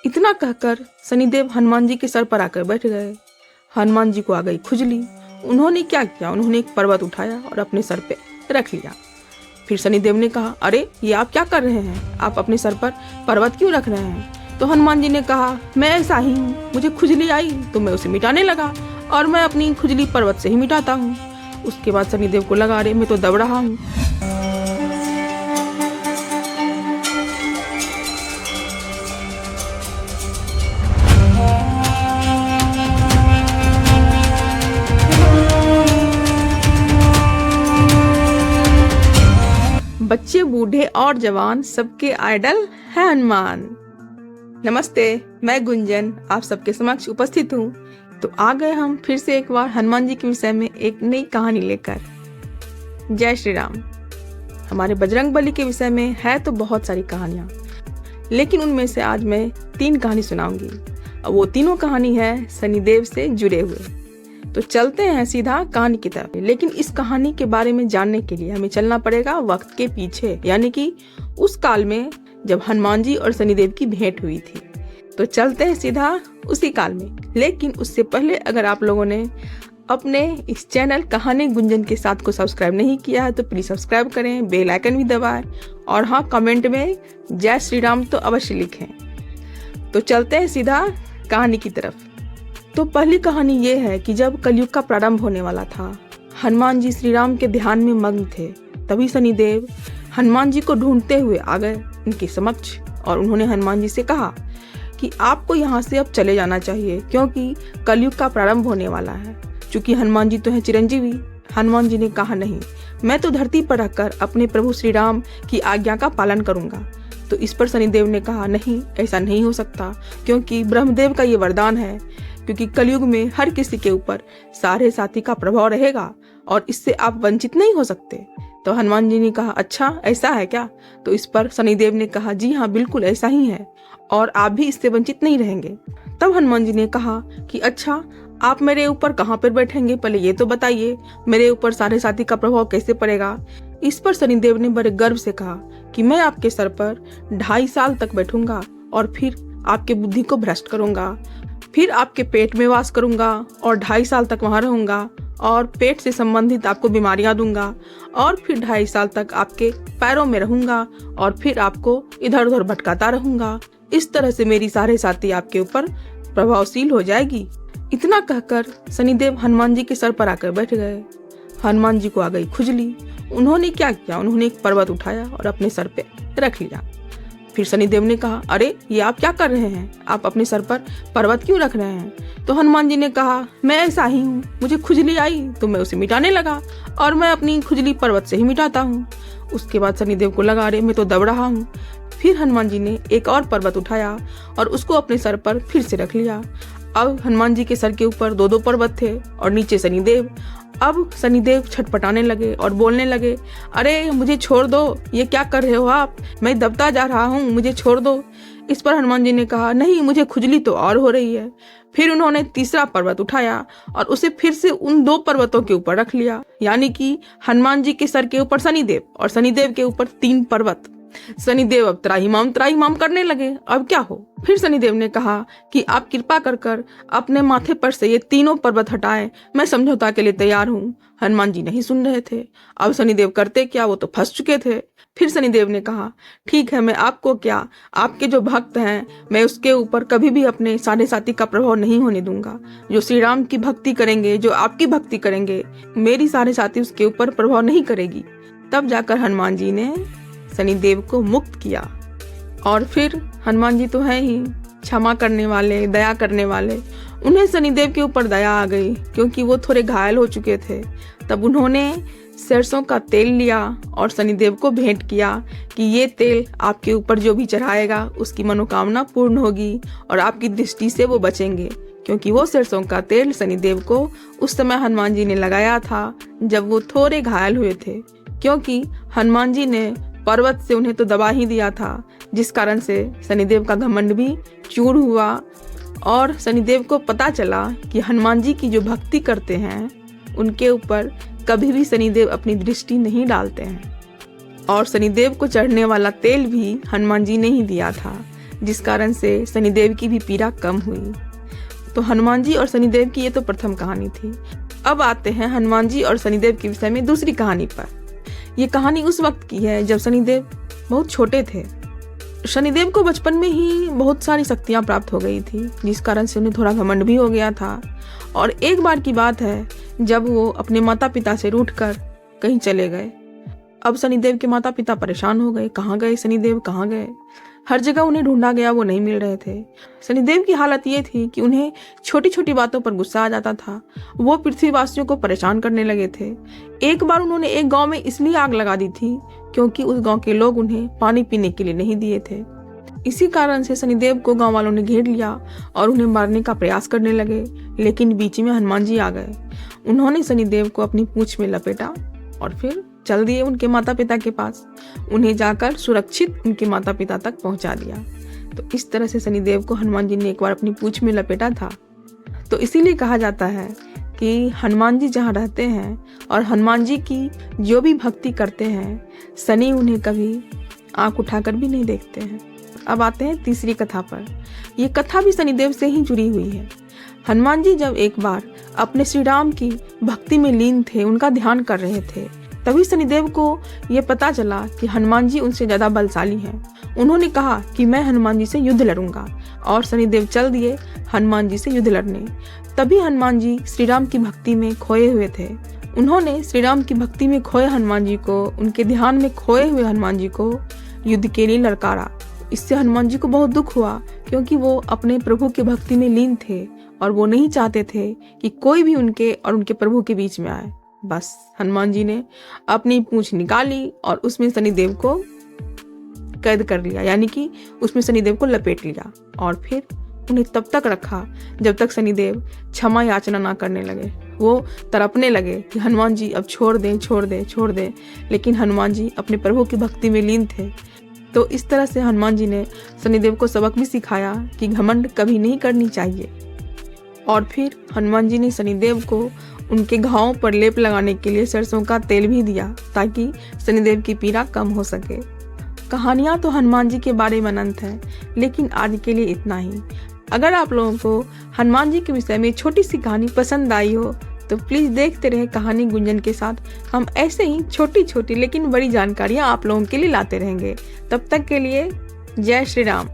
इतना कहकर शनिदेव हनुमान जी के सर पर आकर बैठ गए। हनुमान जी को आ गई खुजली। उन्होंने क्या किया, उन्होंने एक पर्वत उठाया और अपने सर पे रख लिया। फिर शनिदेव ने कहा, अरे ये आप क्या कर रहे हैं, आप अपने सर पर पर्वत क्यों रख रहे हैं? तो हनुमान जी ने कहा, मैं ऐसा ही हूँ, मुझे खुजली आई तो मैं उसे मिटाने लगा और मैं अपनी खुजली पर्वत से ही मिटाता हूँ। उसके बाद शनिदेव को लगा, अरे मैं तो दब रहा हूँ। बच्चे बूढ़े और जवान सबके आइडल है हनुमान। नमस्ते, मैं गुंजन आप सबके समक्ष उपस्थित हूँ। तो आ गए हम फिर से एक बार हनुमान जी के विषय में एक नई कहानी लेकर। जय श्री राम। हमारे बजरंगबली के विषय में है तो बहुत सारी कहानियाँ, लेकिन उनमें से आज मैं 3 कहानी सुनाऊंगी और वो तीनों कहानी है शनिदेव से जुड़े हुए। तो चलते हैं सीधा कहानी की तरफ। लेकिन इस कहानी के बारे में जानने के लिए हमें चलना पड़ेगा वक्त के पीछे, यानी कि उस काल में जब हनुमान जी और शनिदेव की भेंट हुई थी। तो चलते हैं सीधा उसी काल में। लेकिन उससे पहले अगर आप लोगों ने अपने इस चैनल कहानी गुंजन के साथ को सब्सक्राइब नहीं किया है तो प्लीज सब्सक्राइब करें, बेल आइकन भी दबाएं और हाँ, कमेंट में जय श्री राम तो अवश्य लिखें। तो चलते हैं सीधा कहानी की तरफ। तो पहली कहानी ये है कि जब कलयुग का प्रारंभ होने वाला था, हनुमान जी श्री राम के ध्यान में मग्न थे। तभी शनिदेव हनुमान जी को ढूंढते हुए आ गए उनके समक्ष और उन्होंने हनुमान जी से कहा कि आपको यहाँ से अब चले जाना चाहिए, क्योंकि कलयुग का प्रारंभ होने वाला है। चूंकि हनुमान जी तो है चिरंजीवी। हनुमान जी ने कहा, नहीं, मैं तो धरती पर रहकर अपने प्रभु श्री राम की आज्ञा का पालन करूंगा। तो इस पर शनिदेव ने कहा, नहीं, ऐसा नहीं हो सकता, क्योंकि ब्रह्मदेव का ये वरदान है, क्योंकि कलयुग में हर किसी के ऊपर सारे साथी का प्रभाव रहेगा और इससे आप वंचित नहीं हो सकते। तो हनुमान जी ने कहा, अच्छा ऐसा है क्या? तो इस पर शनिदेव ने कहा, जी हाँ, बिल्कुल ऐसा ही है और आप भी इससे वंचित नहीं रहेंगे। तब हनुमान जी ने कहा कि अच्छा, आप मेरे ऊपर कहाँ पर बैठेंगे, पहले ये तो बताइए, मेरे ऊपर सारे साथी का प्रभाव कैसे पड़ेगा? इस पर शनिदेव ने बड़े गर्व से कहा कि मैं आपके सर पर 2.5 साल तक बैठूंगा और फिर आपके बुद्धि को भ्रष्ट करूंगा, फिर आपके पेट में वास करूंगा और 2.5 साल तक वहां रहूंगा और पेट से संबंधित आपको बीमारियां दूंगा और फिर 2.5 साल तक आपके पैरों में रहूंगा और फिर आपको इधर उधर भटकाता रहूंगा। इस तरह से मेरी सारे साथी आपके ऊपर प्रभावशील हो जाएगी। इतना कहकर शनिदेव हनुमान जी के सर पर आकर बैठ गए। हनुमान जी को आ गई खुजली। उन्होंने क्या किया, उन्होंने एक पर्वत उठाया और अपने सर पे रख लिया। फिर शनिदेव ने कहा, अरे ये आप क्या कर रहे हैं, आप अपने सर पर पर्वत क्यों रख रहे हैं? तो हनुमान जी ने कहा, मैं ऐसा ही हूँ, मुझे खुजली आई तो मैं उसे मिटाने लगा और मैं अपनी खुजली पर्वत से ही मिटाता हूँ। उसके बाद शनिदेव को लगा, अरे मैं तो दब रहा हूँ। फिर हनुमान जी ने एक और पर्वत उठाया और उसको अपने सर पर फिर से रख लिया। अब हनुमान जी के सर के ऊपर 2 पर्वत थे और नीचे शनिदेव। अब शनिदेव छटपटाने लगे और बोलने लगे, अरे मुझे छोड़ दो, ये क्या कर रहे हो आप, मैं दबता जा रहा हूँ, मुझे छोड़ दो। इस पर हनुमान जी ने कहा, नहीं, मुझे खुजली तो और हो रही है। फिर उन्होंने तीसरा पर्वत उठाया और उसे फिर से उन 2 पर्वतों के ऊपर रख लिया, यानी कि हनुमान जी के सर के ऊपर शनिदेव और शनिदेव के ऊपर 3 पर्वत। शनिदेव अब त्राहिमाम करने लगे, अब क्या हो? फिर शनिदेव ने कहा कि आप कृपा कर अपने माथे पर से ये 3 पर्वत हटाएं, मैं समझौता के लिए तैयार हूँ। हनुमान जी नहीं सुन रहे थे। अब शनिदेव करते क्या, वो तो फंस चुके थे। फिर शनिदेव ने कहा, ठीक है, मैं आपको क्या, आपके जो भक्त हैं, मैं उसके ऊपर कभी भी अपने साढ़े साथी का प्रभाव नहीं होने दूंगा। जो श्री राम की भक्ति करेंगे, जो आपकी भक्ति करेंगे, मेरी साढ़े साथी उसके ऊपर प्रभाव नहीं करेगी। तब जाकर हनुमान जी ने शनिदेव को मुक्त किया। और फिर हनुमान जी तो हैं ही क्षमा करने वाले, दया करने वाले। उन्हें शनिदेव के ऊपर दया आ गई, क्योंकि वो थोड़े घायल हो चुके थे। तब उन्होंने सरसों का तेल लिया और शनिदेव को भेंट किया कि ये तेल आपके ऊपर जो भी चढ़ाएगा उसकी मनोकामना पूर्ण होगी और आपकी दृष्टि से वो बचेंगे। क्योंकि वो सरसों का तेल शनिदेव को उस समय हनुमान जी ने लगाया था जब वो थोड़े घायल हुए थे, क्योंकि हनुमान जी ने पर्वत से उन्हें तो दबा ही दिया था, जिस कारण से शनिदेव का घमंड भी चूर हुआ और शनिदेव को पता चला कि हनुमान जी की जो भक्ति करते हैं उनके ऊपर कभी भी शनिदेव अपनी दृष्टि नहीं डालते हैं। और शनिदेव को चढ़ने वाला तेल भी हनुमान जी ने ही दिया था, जिस कारण से शनिदेव की भी पीड़ा कम हुई। तो हनुमान जी और शनिदेव की ये तो प्रथम कहानी थी। अब आते हैं हनुमान जी और शनिदेव के विषय में दूसरी कहानी पर। ये कहानी उस वक्त की है जब शनिदेव बहुत छोटे थे। शनिदेव को बचपन में ही बहुत सारी शक्तियां प्राप्त हो गई थी, जिस कारण से उन्हें थोड़ा घमंड भी हो गया था। और एक बार की बात है जब वो अपने माता पिता से रूठकर कहीं चले गए। अब शनिदेव के माता पिता परेशान हो गए, कहाँ गए शनिदेव, कहाँ गए। हर जगह उन्हें ढूंढा गया, वो नहीं मिल रहे थे। शनिदेव की हालत ये थी कि उन्हें छोटी छोटी बातों पर गुस्सा आ जाता था। वो पृथ्वीवासियों को परेशान करने लगे थे। एक बार उन्होंने एक गांव में इसलिए आग लगा दी थी क्योंकि उस गांव के लोग उन्हें पानी पीने के लिए नहीं दिए थे। इसी कारण से शनिदेव को गांव वालों ने घेर लिया और उन्हें मारने का प्रयास करने लगे। लेकिन बीच में हनुमान जी आ गए। उन्होंने शनिदेव को अपनी पूंछ में लपेटा और फिर चल दिए उनके माता पिता के पास। उन्हें जाकर सुरक्षित उनके माता पिता तक पहुंचा दिया। तो इस तरह से शनिदेव को हनुमान जी ने एक बार अपनी पूंछ में लपेटा था। तो इसीलिए कहा जाता है कि हनुमान जी जहाँ रहते हैं और हनुमान जी की जो भी भक्ति करते हैं, शनि उन्हें कभी आंख उठाकर भी नहीं देखते हैं। अब आते हैं तीसरी कथा पर। यह कथा भी शनिदेव से ही जुड़ी हुई है। हनुमान जी जब एक बार अपने श्री राम की भक्ति में लीन थे, उनका ध्यान कर रहे थे, तभी शनिदेव को यह पता चला कि हनुमान जी उनसे ज्यादा बलशाली हैं। उन्होंने कहा कि मैं हनुमान जी से युद्ध लड़ूंगा और शनिदेव चल दिए हनुमान जी से युद्ध लड़ने। तभी हनुमान जी श्री राम की भक्ति में खोए हुए थे। उन्होंने श्री राम की भक्ति में खोए हनुमान जी को, उनके ध्यान में खोए हुए हनुमान जी को युद्ध के लिए ललकारा। इससे हनुमान जी को बहुत दुख हुआ क्योंकि वो अपने प्रभु की भक्ति में लीन थे और वो नहीं चाहते थे कि कोई भी उनके और उनके प्रभु के बीच में आए। बस हनुमान जी ने अपनी पूंछ निकाली और उसमें शनिदेव को कैद कर लिया, यानी कि उसमें शनिदेव को लपेट लिया और फिर उन्हें तब तक रखा जब तक शनिदेव क्षमा याचना ना करने लगे। वो तड़पने लगे कि हनुमान जी अब छोड़ दें, छोड़ दें, छोड़ दें, लेकिन हनुमान जी अपने प्रभु की भक्ति में लीन थे। तो इस तरह से हनुमान जी ने शनिदेव को सबक भी सिखाया कि घमंड कभी नहीं करनी चाहिए। और फिर हनुमान जी ने शनिदेव को उनके घावों पर लेप लगाने के लिए सरसों का तेल भी दिया ताकि शनिदेव की पीड़ा कम हो सके। कहानियां तो हनुमान जी के बारे में अनंत है, लेकिन आज के लिए इतना ही। अगर आप लोगों को हनुमान जी के विषय में छोटी सी कहानी पसंद आई हो तो प्लीज देखते रहे कहानी गुंजन के साथ। हम ऐसे ही छोटी छोटी लेकिन बड़ी जानकारियां आप लोगों के लिए लाते रहेंगे। तब तक के लिए जय श्री राम।